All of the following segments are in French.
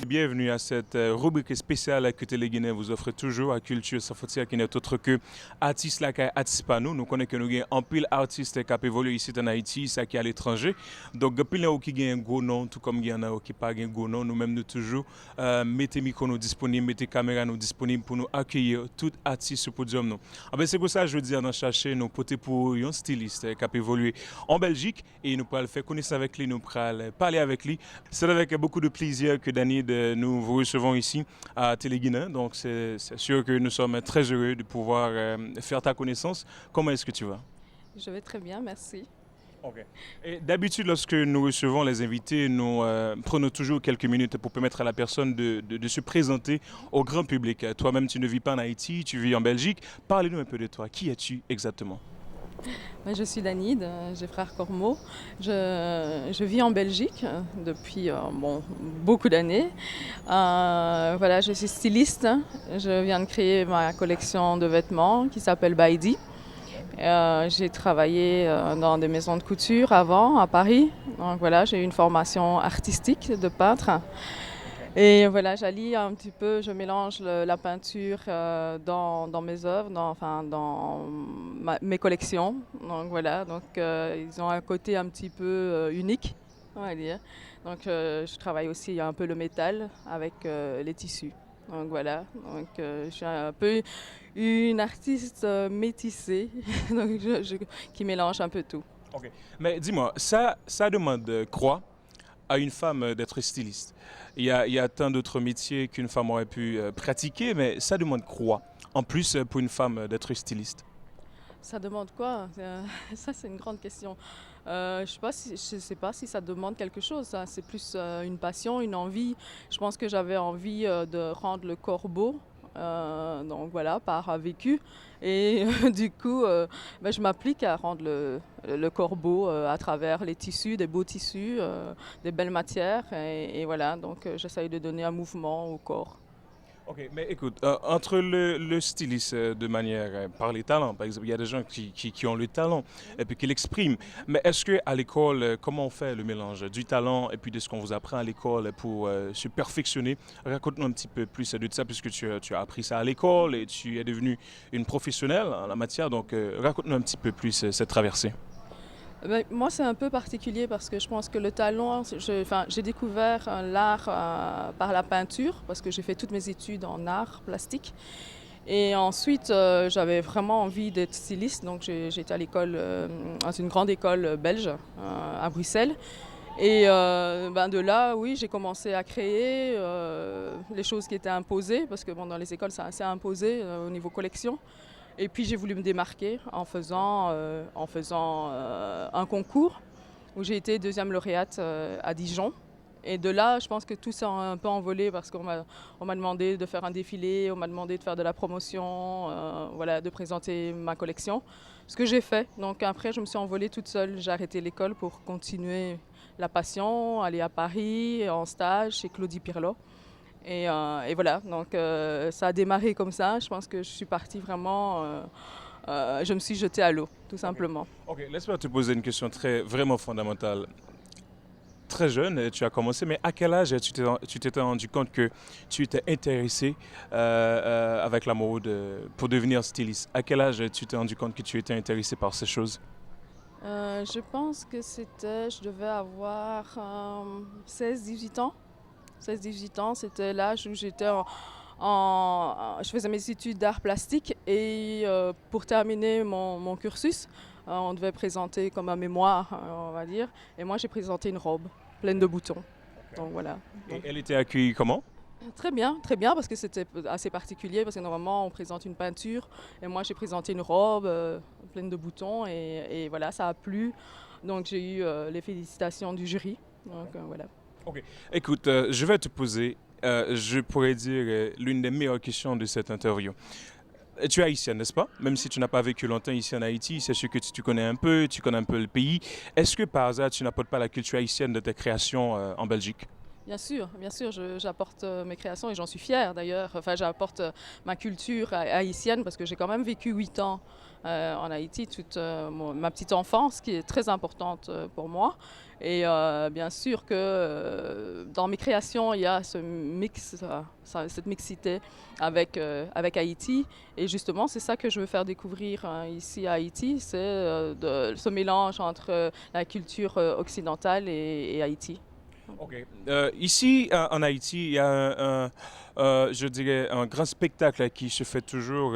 Bienvenue à cette rubrique spéciale que Téléguinée vous offre toujours à Culture sans frontières qui n'est autre que artistes là qui participent à nous. Nous connaissons que nous avons un pile artistes qui évolué ici en Haïti, ça qui est à l'étranger. Donc, pile qui a un gros nom, tout comme il y en a qui pas un gros nom, nous-mêmes nous toujours mettez micro nous disponibles, mettez caméra nous disponibles pour nous accueillir tout artiste sur podium nous. C'est pour ça que je veux dire, nous chercher nous porter pour un styliste qui a évolué en Belgique et nous pourrons le faire connaître avec lui, nous pourrons parler avec lui. C'est avec beaucoup de plaisir que Danny, nous vous recevons ici à Téléguinée. Donc c'est sûr que nous sommes très heureux de pouvoir faire ta connaissance. Comment est-ce que tu vas? Je vais très bien, merci. Ok. Et d'habitude, lorsque nous recevons les invités, nous prenons toujours quelques minutes pour permettre à la personne de se présenter au grand public. Toi-même, tu ne vis pas en Haïti, tu vis en Belgique. Parlez-nous un peu de toi. Qui es-tu exactement? Je suis Danide, j'ai frère Cormeau. Je vis en Belgique depuis beaucoup d'années. Voilà, je suis styliste. Je viens de créer ma collection de vêtements qui s'appelle Baidi. J'ai travaillé dans des maisons de couture avant, à Paris. Donc voilà, j'ai eu une formation artistique de peintre. Et voilà, j'allie un petit peu, je mélange la peinture dans mes œuvres, dans mes collections. Donc voilà, donc ils ont un côté un petit peu unique, on va dire. Donc je travaille aussi un peu le métal avec les tissus. Donc voilà, donc je suis un peu une artiste métissée, donc qui mélange un peu tout. Ok. Mais dis-moi, ça demande quoi à une femme d'être styliste? Il y a tant d'autres métiers qu'une femme aurait pu pratiquer, mais ça demande quoi en plus pour une femme d'être styliste? Ça demande quoi? Ça, c'est une grande question. Je sais pas si ça demande quelque chose. Ça. C'est plus une passion, une envie. Je pense que j'avais envie de rendre le corps beau. Donc voilà, par vécu. Et du coup, je m'applique à rendre le corps beau à travers les tissus, des beaux tissus, des belles matières. Et voilà, donc j'essaye de donner un mouvement au corps. Ok, mais écoute, entre le styliste de manière par les talents, par exemple, il y a des gens qui ont le talent et puis qui l'expriment. Mais est-ce que à l'école, comment on fait le mélange du talent et puis de ce qu'on vous apprend à l'école pour se perfectionner? Raconte-nous un petit peu plus de ça, puisque tu as appris ça à l'école et tu es devenue une professionnelle en la matière. Donc, raconte-nous un petit peu plus cette traversée. Moi, c'est un peu particulier parce que je pense que le talent, j'ai découvert l'art par la peinture parce que j'ai fait toutes mes études en art plastique. Et ensuite, j'avais vraiment envie d'être styliste, donc j'étais à l'école, dans une grande école belge à Bruxelles. Et de là, oui, j'ai commencé à créer les choses qui étaient imposées parce que dans les écoles, c'est assez imposé au niveau collection. Et puis j'ai voulu me démarquer en faisant un concours où j'ai été deuxième lauréate à Dijon. Et de là, je pense que tout s'est un peu envolé parce qu'on m'a demandé de faire un défilé, on m'a demandé de faire de la promotion, voilà, de présenter ma collection. Ce que j'ai fait. Donc après, je me suis envolée toute seule. J'ai arrêté l'école pour continuer la passion, aller à Paris en stage chez Claudie Pirlot. Et voilà, donc ça a démarré comme ça. Je pense que je suis partie vraiment, je me suis jetée à l'eau, tout simplement. Ok, laisse-moi te poser une question vraiment fondamentale. Très jeune, tu as commencé, mais à quel âge tu t'étais rendu compte que tu étais intéressé avec la mode pour devenir styliste? À quel âge tu t'es rendu compte que tu étais intéressé par ces choses? Je pense que je devais avoir 16-18 ans. 16-18 ans, c'était l'âge où je faisais mes études d'art plastique et pour terminer mon cursus, on devait présenter comme un mémoire, on va dire. Et moi, j'ai présenté une robe pleine de boutons. Donc voilà. Et elle était accueillie comment? Très bien, parce que c'était assez particulier, parce que normalement, on présente une peinture. Et moi, j'ai présenté une robe pleine de boutons et voilà, ça a plu. Donc j'ai eu les félicitations du jury. Donc voilà. Ok. Écoute, je vais te poser, je pourrais dire, l'une des meilleures questions de cette interview. Tu es haïtienne, n'est-ce pas? Même si tu n'as pas vécu longtemps ici en Haïti, c'est sûr que tu connais un peu, tu connais un peu le pays. Est-ce que par hasard, tu n'apportes pas la culture haïtienne de tes créations en Belgique? Bien sûr, j'apporte mes créations et j'en suis fière d'ailleurs. Enfin, j'apporte ma culture haïtienne parce que j'ai quand même vécu 8 ans en Haïti toute ma petite enfance qui est très importante pour moi. Et bien sûr que dans mes créations, il y a ce mix, cette mixité avec Haïti. Et justement, c'est ça que je veux faire découvrir ici à Haïti, c'est ce mélange entre la culture occidentale et Haïti. OK. Ici, en Haïti, il y a je dirais, un grand spectacle qui se fait toujours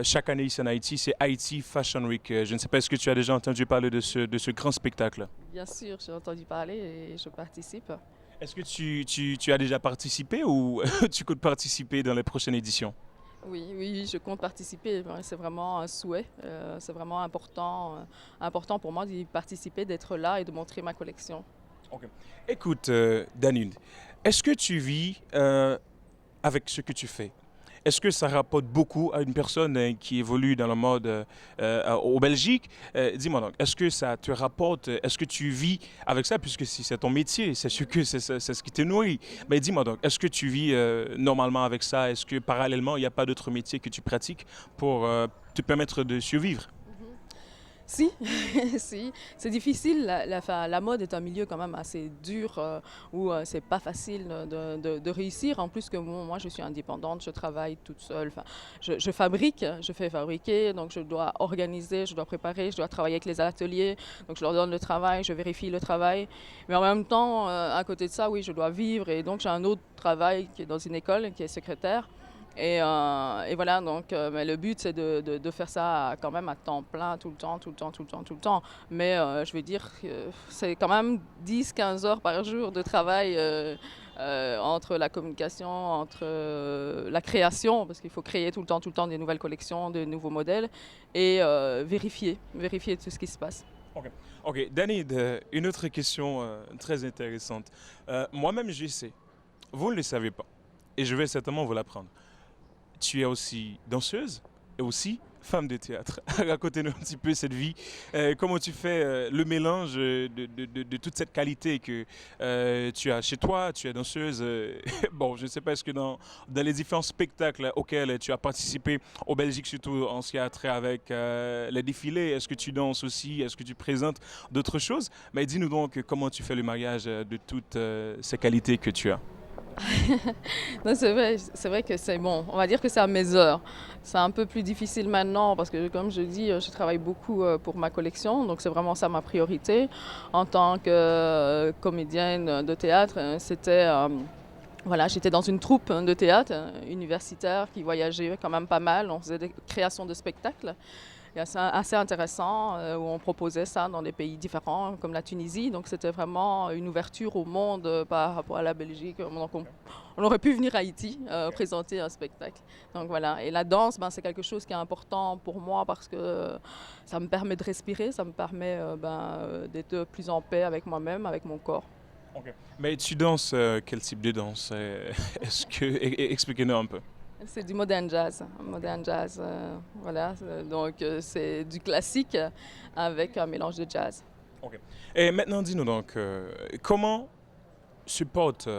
chaque année ici en Haïti, c'est Haïti Fashion Week. Je ne sais pas, est-ce que tu as déjà entendu parler de ce grand spectacle? Bien sûr, j'ai entendu parler et je participe. Est-ce que tu as déjà participé ou tu comptes participer dans les prochaines éditions? Oui, oui, je compte participer. C'est vraiment un souhait. C'est vraiment important pour moi d'y participer, d'être là et de montrer ma collection. OK. Écoute, Danune, est-ce que tu vis avec ce que tu fais? Est-ce que ça rapporte beaucoup à une personne qui évolue dans le mode au Belgique? Dis-moi donc, est-ce que ça te rapporte, est-ce que tu vis avec ça, puisque si c'est ton métier, c'est sûr que c'est ce qui te nourrit. Mais dis-moi donc, est-ce que tu vis normalement avec ça? Est-ce que parallèlement, il n'y a pas d'autres métiers que tu pratiques pour te permettre de survivre? Si, si, c'est difficile. La mode est un milieu quand même assez dur où c'est pas facile de réussir. En plus que moi, je suis indépendante, je travaille toute seule. Enfin, je fabrique, je fais fabriquer, donc je dois organiser, je dois préparer, je dois travailler avec les ateliers. Donc je leur donne le travail, je vérifie le travail. Mais en même temps, à côté de ça, oui, je dois vivre et donc j'ai un autre travail qui est dans une école, qui est secrétaire. Et voilà, donc mais le but c'est de faire ça quand même à temps plein, tout le temps, tout le temps, tout le temps, tout le temps. Mais je vais dire que c'est quand même 10-15 heures par jour de travail entre la communication, entre la création, parce qu'il faut créer tout le temps des nouvelles collections, de nouveaux modèles, et vérifier tout ce qui se passe. OK. OK. Danny, une autre question très intéressante. Moi-même, je sais, vous ne le savez pas, et je vais certainement vous l'apprendre. Tu es aussi danseuse et aussi femme de théâtre. Raconte-nous un petit peu cette vie. Comment tu fais le mélange de toute cette qualité que tu as chez toi? Tu es danseuse. Bon, je ne sais pas, est-ce que dans les différents spectacles auxquels tu as participé, au Belgique surtout en ce qui a trait avec les défilés, est-ce que tu danses aussi? Est-ce que tu présentes d'autres choses? Mais dis-nous donc comment tu fais le mariage de toutes ces qualités que tu as. Non, c'est vrai que c'est bon. On va dire que c'est à mes heures. C'est un peu plus difficile maintenant parce que, comme je dis, je travaille beaucoup pour ma collection. Donc, c'est vraiment ça ma priorité. En tant que comédienne de théâtre, voilà, j'étais dans une troupe de théâtre universitaire qui voyageait quand même pas mal. On faisait des créations de spectacles. Et c'est assez intéressant où on proposait ça dans des pays différents comme la Tunisie. Donc c'était vraiment une ouverture au monde par rapport à la Belgique. Donc on aurait pu venir à Haïti présenter un spectacle. Donc voilà. Et la danse, ben, c'est quelque chose qui est important pour moi parce que ça me permet de respirer, ça me permet d'être plus en paix avec moi-même, avec mon corps. OK. Mais tu danses quel type de danse? Est-ce que expliquez-nous un peu. C'est du modern jazz. Modern jazz, voilà. Donc c'est du classique avec un mélange de jazz. OK. Et maintenant, dis-nous donc, comment se porte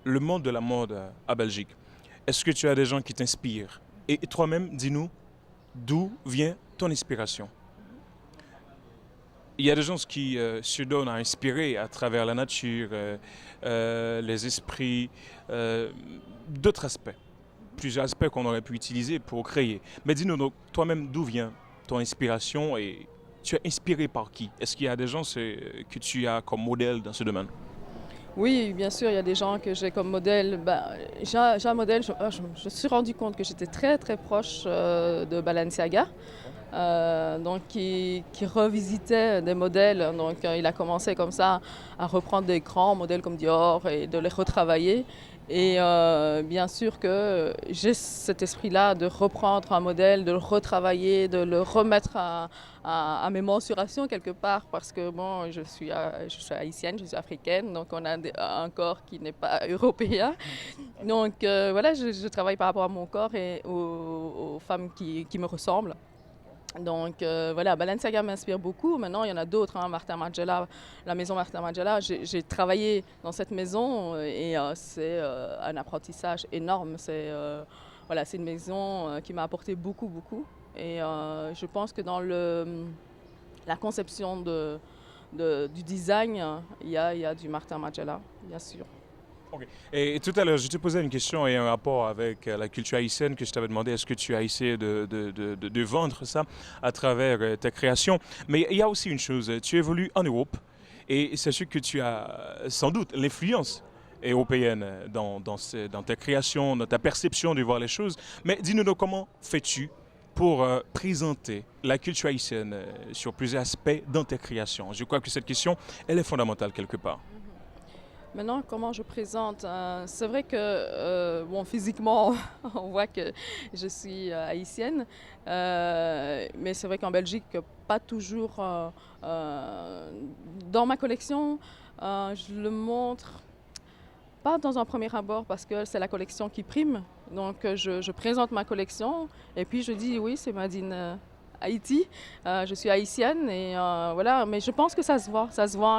le monde de la mode à Belgique? Est-ce que tu as des gens qui t'inspirent? Et toi-même, dis-nous, d'où vient ton inspiration? Il y a des gens qui se donnent à inspirer à travers la nature, les esprits, d'autres aspects, plusieurs aspects qu'on aurait pu utiliser pour créer. Mais dis-nous donc, toi-même, d'où vient ton inspiration et tu es inspiré par qui? Est-ce qu'il y a des gens que tu as comme modèle dans ce domaine? Oui, bien sûr, il y a des gens que j'ai comme modèle. Ben, j'ai un modèle, je me suis rendu compte que j'étais très très proche de Balenciaga. Donc qui revisitait des modèles. Donc il a commencé comme ça à reprendre des grands modèles comme Dior et de les retravailler. Et bien sûr que j'ai cet esprit-là de reprendre un modèle, de le retravailler, de le remettre à mes mensurations quelque part parce que bon, je suis haïtienne, je suis africaine, donc on a un corps qui n'est pas européen. Donc voilà, je travaille par rapport à mon corps et aux femmes qui me ressemblent. Donc voilà, Balenciaga m'inspire beaucoup. Maintenant, il y en a d'autres, hein, Martin Margiela, la maison Martin Margiela. J'ai travaillé dans cette maison et c'est un apprentissage énorme. Voilà, c'est une maison qui m'a apporté beaucoup, beaucoup. Et je pense que dans la conception du design, il y a du Martin Margiela, bien sûr. Ok. Et tout à l'heure, je te posais une question et un rapport avec la culture haïtienne que je t'avais demandé, est-ce que tu as essayé de vendre ça à travers ta création? Mais il y a aussi une chose, tu évolues en Europe et c'est sûr que tu as sans doute l'influence européenne dans ta création, dans ta perception de voir les choses. Mais dis-nous donc comment fais-tu pour présenter la culture haïtienne sur plusieurs aspects dans tes créations? Je crois que cette question, elle est fondamentale quelque part. Maintenant, comment je présente? C'est vrai que, bon, physiquement, on voit que je suis haïtienne, mais c'est vrai qu'en Belgique, pas toujours. Dans ma collection, je le montre pas dans un premier abord parce que c'est la collection qui prime. Donc, je présente ma collection et puis je dis oui, c'est Made in Haïti. Je suis haïtienne et voilà. Mais je pense que ça se voit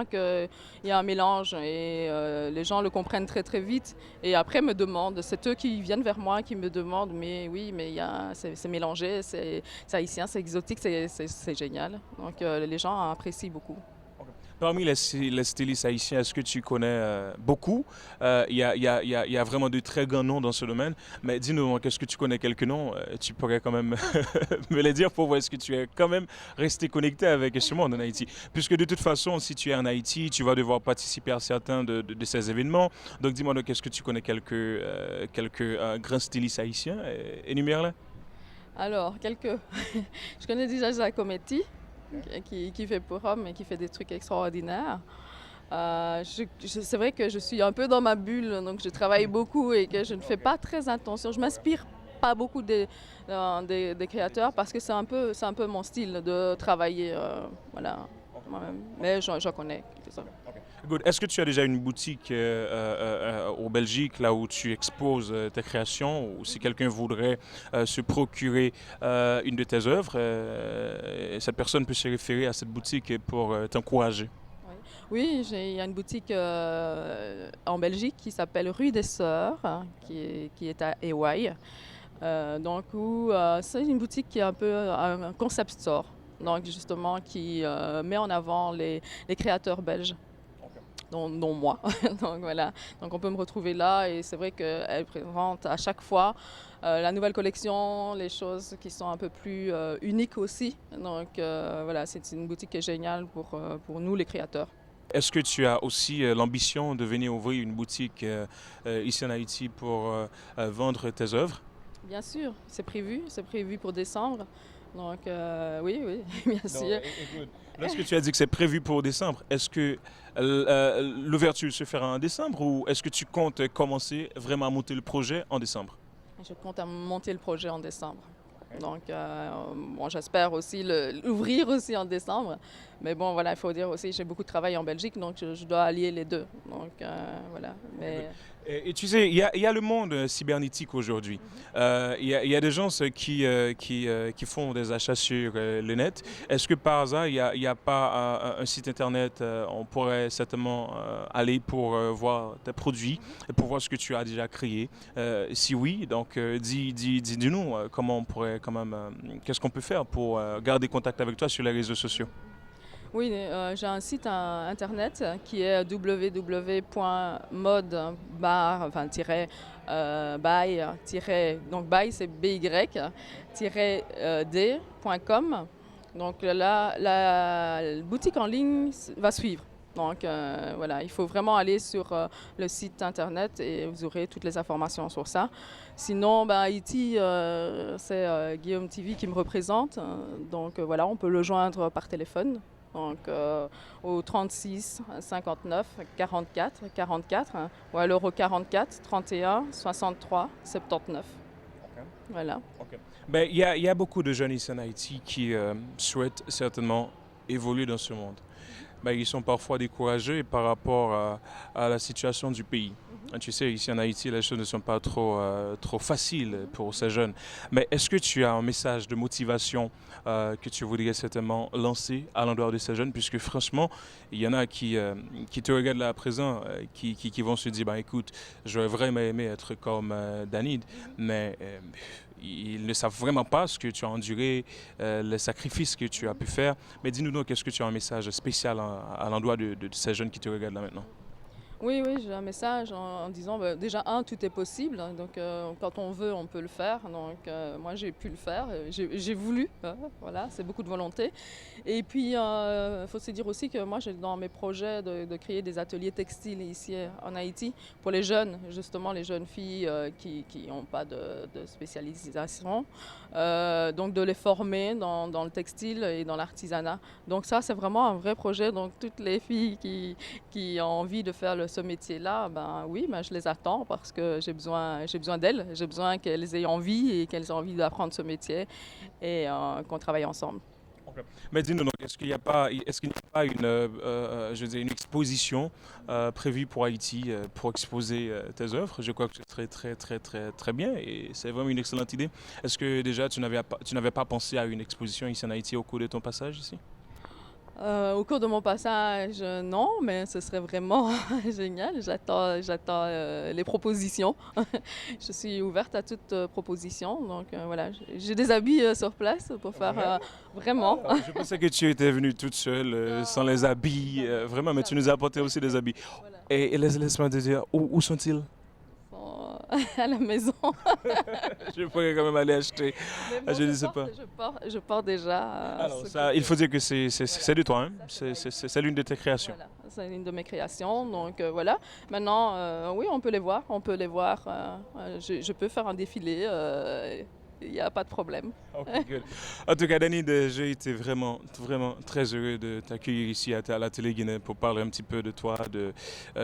qu'il y a un mélange et les gens le comprennent très très vite. Et après me demandent, c'est eux qui viennent vers moi qui me demandent, mais oui, mais c'est mélangé, c'est haïtien, c'est exotique, c'est génial. Donc les gens apprécient beaucoup. Parmi les stylistes haïtiens, est-ce que tu connais beaucoup? Il y a vraiment de très grands noms dans ce domaine. Mais dis-nous, qu'est-ce que tu connais quelques noms? Tu pourrais quand même me les dire pour voir est-ce que tu es quand même resté connecté avec ce monde en Haïti. Puisque de toute façon, si tu es en Haïti, tu vas devoir participer à certains de ces événements. Donc dis-moi, donc, est-ce que tu connais quelques grands stylistes haïtiens? Énumère-les. Alors, je connais déjà Giacometti, qui fait pour hommes et qui fait des trucs extraordinaires. C'est vrai que je suis un peu dans ma bulle, donc je travaille beaucoup et que je ne fais pas très attention. Je m'inspire pas beaucoup des créateurs parce que c'est un peu mon style de travailler, voilà, moi-même. Mais j'en connais quelques-uns. Good. Est-ce que tu as déjà une boutique au Belgique, là où tu exposes tes créations, ou si quelqu'un voudrait se procurer une de tes œuvres, cette personne peut se référer à cette boutique pour t'encourager? Oui, il y a une boutique en Belgique qui s'appelle Rue des Sœurs, hein, qui est à Ewaï. Donc, c'est une boutique qui est un peu un concept store, donc justement qui met en avant les créateurs belges. Dont moi. Donc voilà, donc on peut me retrouver là et c'est vrai qu'elle présente à chaque fois la nouvelle collection, les choses qui sont un peu plus uniques aussi. Donc voilà, c'est une boutique qui est géniale pour nous les créateurs. Est-ce que tu as aussi l'ambition de venir ouvrir une boutique ici en Haïti pour vendre tes œuvres? Bien sûr, c'est prévu pour décembre. Donc oui, oui, bien sûr. Écoute, lorsque tu as dit que c'est prévu pour décembre, est-ce que l'ouverture se fera en décembre ou est-ce que tu comptes commencer vraiment à monter le projet en décembre? Je compte à monter le projet en décembre. Donc, bon, j'espère aussi l'ouvrir aussi en décembre. Mais bon, voilà, il faut dire aussi, j'ai beaucoup de travail en Belgique, donc je dois allier les deux. Donc, voilà. Mais... Et tu sais, il y a le monde cybernétique aujourd'hui. Il y a des gens qui font des achats sur le net. Est-ce que par hasard, il y a pas un site internet, on pourrait certainement aller pour voir tes produits et pour voir ce que tu as déjà créé? Si oui, donc dis-nous comment on pourrait quand même, qu'est-ce qu'on peut faire pour garder contact avec toi sur les réseaux sociaux? Oui, j'ai un site internet qui est www.mode-bar, enfin, by, donc by c'est by-d.com. Donc là, la boutique en ligne va suivre. Donc voilà, il faut vraiment aller sur le site internet et vous aurez toutes les informations sur ça. Sinon, Haïti, c'est Guillaume TV qui me représente. Donc voilà, on peut le joindre par téléphone. Donc au 36 59 44 44 ou alors au 44 31 63 79. Okay. Voilà. Okay. Il y a beaucoup de jeunes ici en Haïti qui souhaitent certainement évoluer dans ce monde. ben, ils sont parfois découragés par rapport à la situation du pays. Tu sais, ici en Haïti, les choses ne sont pas trop faciles pour ces jeunes. Mais est-ce que tu as un message de motivation que tu voudrais certainement lancer à l'endroit de ces jeunes? Puisque franchement, il y en a qui te regardent là à présent, qui vont se dire, bah, écoute, j'aurais vraiment aimé être comme Danid, mais ils ne savent vraiment pas ce que tu as enduré, les sacrifices que tu as pu faire. Mais dis-nous donc, est-ce que tu as un message spécial à l'endroit de ces jeunes qui te regardent là maintenant? Oui, oui, j'ai un message en disant, bah, déjà, tout est possible, hein, donc quand on veut, on peut le faire. Donc moi, j'ai pu le faire, j'ai voulu, hein, voilà, c'est beaucoup de volonté. Et puis, il faut se dire aussi que moi, j'ai dans mes projets de créer des ateliers textiles ici en Haïti pour les jeunes, justement les jeunes filles qui n'ont pas de spécialisation, donc de les former dans le textile et dans l'artisanat. Donc ça, c'est vraiment un vrai projet. Donc toutes les filles qui ont envie de faire ce métier-là, ben oui, ben je les attends parce que j'ai besoin d'elles, j'ai besoin qu'elles aient envie et qu'elles aient envie d'apprendre ce métier et qu'on travaille ensemble. Ok. Mais dis-nous donc, est-ce qu'il n'y a pas je veux dire, une exposition prévue pour Haïti pour exposer tes œuvres? Je crois que ce serait très bien et c'est vraiment une excellente idée. Est-ce que déjà tu n'avais pas pensé à une exposition ici en Haïti au cours de ton passage ici? Au cours de mon passage, non, mais ce serait vraiment génial. J'attends les propositions. Je suis ouverte à toute proposition. Donc voilà, j'ai des habits sur place pour faire vraiment. Ah, je pensais que tu étais venue toute seule, sans les habits, vraiment, mais tu nous as apporté aussi des habits. Voilà. Et laisse-moi te dire, où sont-ils? Sont à la maison. Je pourrais quand même aller acheter. Mais Ah, bon, je ne sais pas. je porte déjà Alors, ce ça, il que- faut dire que c'est de toi, hein? C'est l'une de tes créations. Voilà, c'est une de mes créations. Donc voilà. Maintenant, oui, on peut les voir. On peut les voir. Je peux faire un défilé. Il n'y a pas de problème. Ok, good. En tout cas, Danny, j'ai été vraiment très heureux de t'accueillir ici à la Télé Guinée pour parler un petit peu de toi, de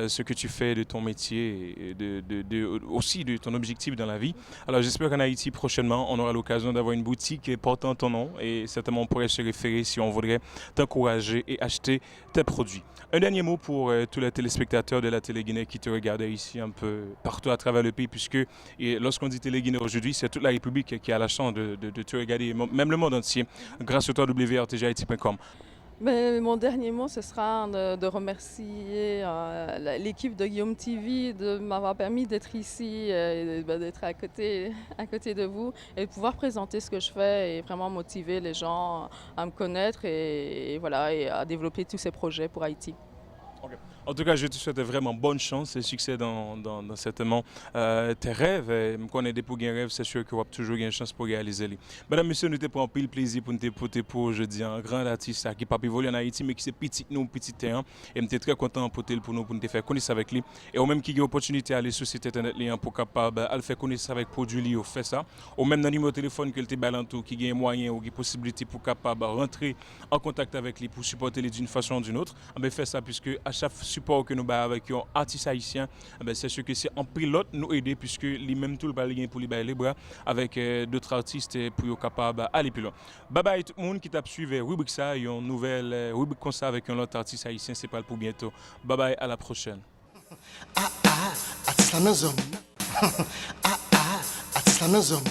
ce que tu fais, de ton métier et aussi de ton objectif dans la vie. Alors, j'espère qu'en Haïti, prochainement, on aura l'occasion d'avoir une boutique portant ton nom et certainement on pourrait se référer si on voudrait t'encourager et acheter tes produits. Un dernier mot pour tous les téléspectateurs de la Télé Guinée qui te regardent ici un peu partout à travers le pays, puisque lorsqu'on dit Télé Guinée aujourd'hui, c'est toute la République qui a la chance de te regarder, même le monde entier, grâce au www.rtghaiti.com. Mais mon dernier mot, ce sera de remercier l'équipe de Guillaume TV de m'avoir permis d'être ici, et d'être à côté de vous et de pouvoir présenter ce que je fais et vraiment motiver les gens à me connaître et voilà, et à développer tous ces projets pour Haïti. Ok. En tout cas, je te souhaite vraiment bonne chance et succès dans certainement tes rêves. Et me connais des pour un rêve, c'est sûr que tu toujours une chance pour réaliser les. Mesdames, messieurs, nous te prenons pile plaisir pour nous porter pour, je dis, un grand artiste qui n'a pas évolué en Haïti, mais qui c'est petit nous, petit terrain. Et nous sommes très contents pour nous faire connaître avec lui. Et au même qui a l'opportunité d'aller sur le site internet pour capable de faire connaître avec produit lui, fait ça. Au même dans le numéro de téléphone que le balantou, qui a moyen ou qui possibilité pour capable rentrer en contact avec lui pour supporter lui d'une façon ou d'une autre. On fait ça puisque à chaque support que nous avons avec un artiste haïtien, c'est sûr que c'est en pilote nous aider puisque lui-même tout le balai pour lui les bras avec d'autres artistes pour être capable d'aller plus loin. Bye bye tout le monde qui t'a suivi rubrique ça, une nouvelle rubrique comme ça avec un autre artiste haïtien, c'est pas pour bientôt. Bye bye, à la prochaine. Artiste la nan zon. Artiste la nan zon.